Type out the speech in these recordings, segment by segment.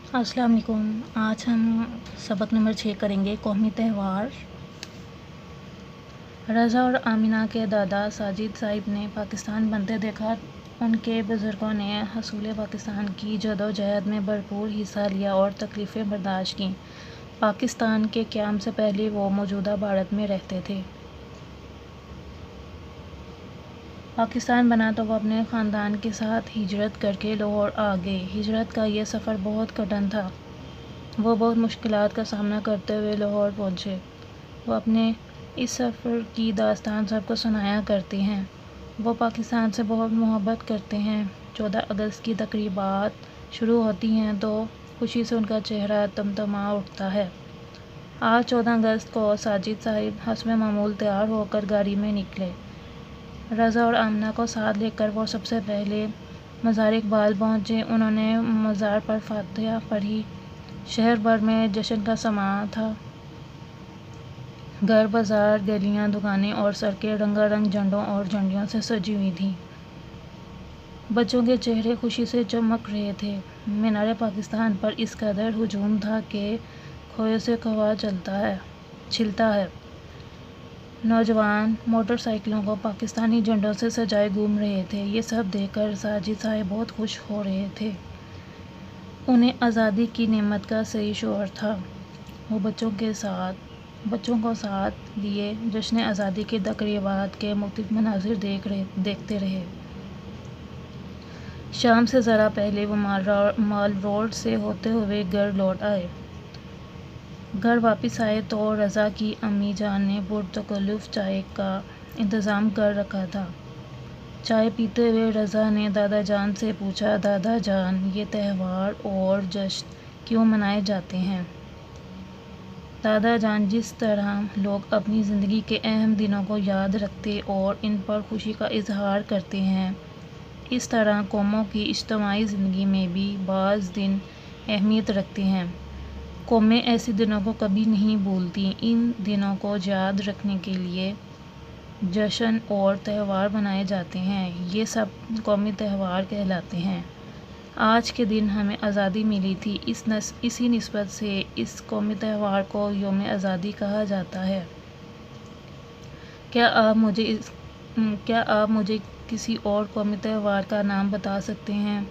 अस्सलाम वालेकुम। आज हम सबक नंबर 6 करेंगे कौमी त्यौहार। रज़ा और आमिना के दादा साजिद साहिब ने पाकिस्तान बनते देखा। उनके बुज़ुर्गों ने हसूल पाकिस्तान की जदोजहद में भरपूर हिस्सा लिया और तकलीफ़ें बर्दाश्त कीं। पाकिस्तान के क़याम से पहले वो मौजूदा भारत में रहते थे। पाकिस्तान बना तो वो अपने ख़ानदान के साथ हिजरत करके लाहौर आ गए। हिजरत का ये सफ़र बहुत कठिन था। वो बहुत मुश्किलात का सामना करते हुए लाहौर पहुँचे। वो अपने इस सफ़र की दास्तान सबको सुनाया करते हैं। वो पाकिस्तान से बहुत मोहब्बत करते हैं। 14 अगस्त की तकरीबात शुरू होती हैं तो खुशी से उनका चेहरा तमतमा उठता है। आज 14 अगस्त को साजिद साहिब हस्ब मामूल तैयार होकर गाड़ी में निकले। रज़ा और आमना को साथ लेकर वो सबसे पहले मज़ार इकबाल पहुँचे। उन्होंने मज़ार पर फातिहा पढ़ी। शहर भर में जश्न का समा था। घर, बाज़ार, गलियाँ, दुकानें और सड़कें रंगारंग झंडों और झंडियों से सजी हुई थीं। बच्चों के चेहरे खुशी से चमक रहे थे। मीनार पाकिस्तान पर इस कदर हुजूम था कि खोए से खवा छिलता है। नौजवान मोटरसाइकिलों को पाकिस्तानी झंडों से सजाए घूम रहे थे। ये सब देखकर साजिद साहब बहुत खुश हो रहे थे। उन्हें आज़ादी की नेमत का सही शऊर था। वो बच्चों को साथ लिए जश्न आज़ादी की तकरीबात के मुख्तलिफ मनाज़िर देखते रहे। शाम से ज़रा पहले वो माल रोड से होते हुए घर लौट आए। घर वापस आए तो रज़ा की अम्मी जान ने पुरतकल्लुफ़ चाय का इंतज़ाम कर रखा था। चाय पीते हुए रज़ा ने दादा जान से पूछा, दादा जान, ये त्यौहार और जश्न क्यों मनाए जाते हैं? दादा जान, जिस तरह लोग अपनी ज़िंदगी के अहम दिनों को याद रखते और इन पर खुशी का इजहार करते हैं, इस तरह कौमों की इज्तिमाई ज़िंदगी में भी बाज़ दिन अहमियत रखते हैं। कौमें ऐसे दिनों को कभी नहीं भूलती। इन दिनों को याद रखने के लिए जश्न और त्यौहार मनाए जाते हैं। ये सब कौमी त्यौहार कहलाते हैं। आज के दिन हमें आज़ादी मिली थी। इसी निस्बत से इस कौमी त्यौहार को यौम आज़ादी कहा जाता है। क्या आप मुझे किसी और कौमी त्यौहार का नाम बता सकते हैं?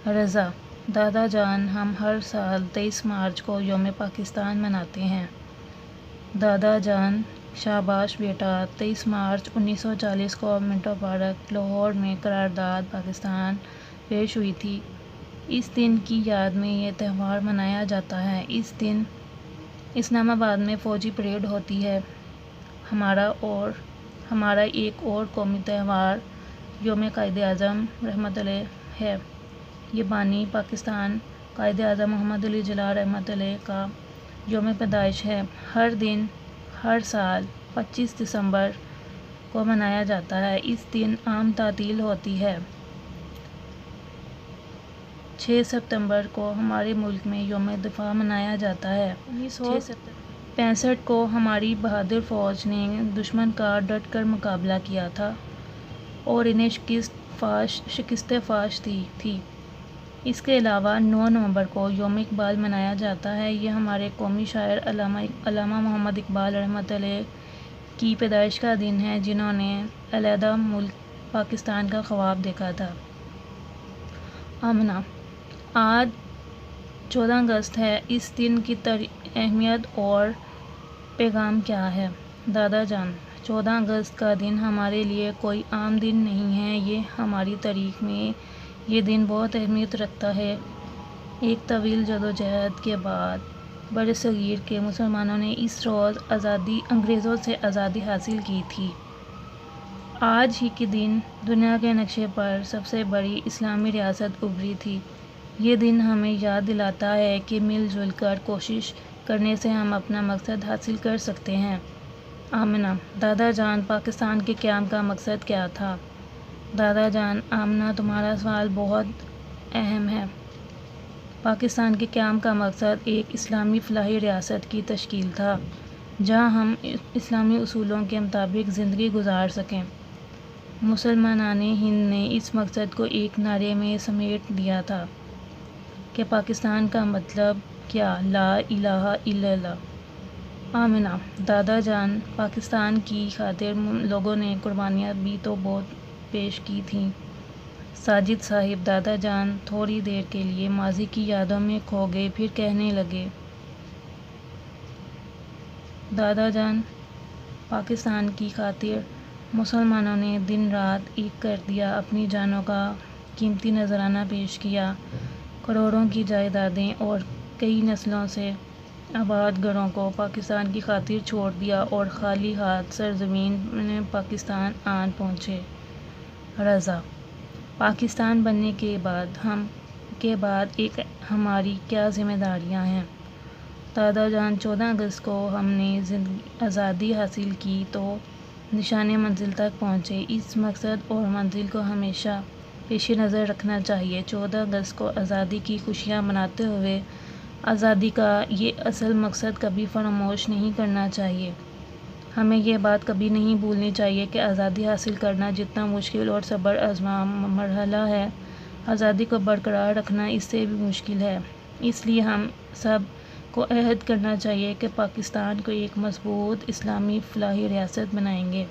रज़ा, दादा जान, हम हर साल 23 मार्च को यौम पाकिस्तान मनाते हैं। दादा जान, शाबाश बेटा। 23 मार्च 1940 को मिंटो पार्क, लाहौर में करारदाद पाकिस्तान पेश हुई थी। इस दिन की याद में ये त्यौहार मनाया जाता है। इस दिन इस्लामाबाद में फ़ौजी परेड होती है। हमारा एक और कौमी त्यौहार यौम कायद-ए-आज़म रहमत अलैह है। ये बानी पाकिस्तान कायद-ए-आज़म मोहम्मद अली जिन्ना रहमत अलैह का यौम पैदाइश है। हर साल 25 दिसंबर को मनाया जाता है। इस दिन आम तातील होती है। 6 सितंबर को हमारे मुल्क में यौम दिफा मनाया जाता है। 1965 को हमारी बहादुर फ़ौज ने दुश्मन का डट कर मुकाबला किया था और इन्हें शिकस्त फाश थी। इसके अलावा 9 नवंबर को यौम इकबाल मनाया जाता है। ये हमारे कौमी शायर अल्लामा मोहम्मद इकबाल रहमत अलैह की पैदाइश का दिन है, जिन्होंने अलहदा मुल्क पाकिस्तान का ख्वाब देखा था। आमना, आज 14 अगस्त है। इस दिन की अहमियत और पैगाम क्या है? दादा जान, 14 अगस्त का दिन हमारे लिए कोई आम दिन नहीं है। ये हमारी तारीख़ में ये दिन बहुत अहमियत रखता है। एक तवील जदोजहद के बाद बरसगीर के मुसलमानों ने इस रोज़ अंग्रेज़ों से आज़ादी हासिल की थी। आज ही के दिन दुनिया के नक्शे पर सबसे बड़ी इस्लामी रियासत उभरी थी। ये दिन हमें याद दिलाता है कि मिलजुल कर कोशिश करने से हम अपना मकसद हासिल कर सकते हैं। आमना, दादा जान, पाकिस्तान के क़याम का मकसद क्या था? दादा जान, आमना, तुम्हारा सवाल बहुत अहम है। पाकिस्तान के क़याम का मकसद एक इस्लामी फलाही रियासत की तश्कील था, जहाँ हम इस्लामी उसूलों के मुताबिक ज़िंदगी गुजार सकें। मुसलमानाने हिंद ने इस मकसद को एक नारे में समेट दिया था। کہ پاکستان کا مطلب کیا؟ لا الہ الا اللہ۔ آمنہ: دادا جان، پاکستان کی خاطر لوگوں نے قربانیاں بھی تو بہت پیش کی تھیں۔ ساجد صاحب: دادا جان تھوڑی دیر کے لیے ماضی کی یادوں میں کھو گئے، پھر کہنے لگے، دادا جان، پاکستان کی خاطر مسلمانوں نے دن رات ایک کر دیا، اپنی جانوں کا قیمتی نذرانہ پیش کیا، کروڑوں کی جائیدادیں اور کئی نسلوں سے آباد گھروں کو پاکستان کی خاطر چھوڑ دیا اور خالی ہاتھ سرزمین پاکستان آن پہنچے۔ رضا: پاکستان بننے کے بعد ہماری کیا ذمہ داریاں ہیں؟ دادا جان، 14 اگست کو ہم نے آزادی حاصل کی تو نشان منزل تک پہنچے۔ اس مقصد اور منزل کو ہمیشہ پیش نظر رکھنا چاہیے۔ 14 اگست کو آزادی کی خوشیاں مناتے ہوئے آزادی کا یہ اصل مقصد کبھی فراموش نہیں کرنا چاہیے۔ ہمیں یہ بات کبھی نہیں بھولنی چاہیے کہ آزادی حاصل کرنا جتنا مشکل اور صبر آزما مرحلہ ہے، آزادی کو برقرار رکھنا اس سے بھی مشکل ہے۔ اس لیے ہم سب کو عہد کرنا چاہیے کہ پاکستان کو ایک مضبوط اسلامی فلاحی ریاست بنائیں گے۔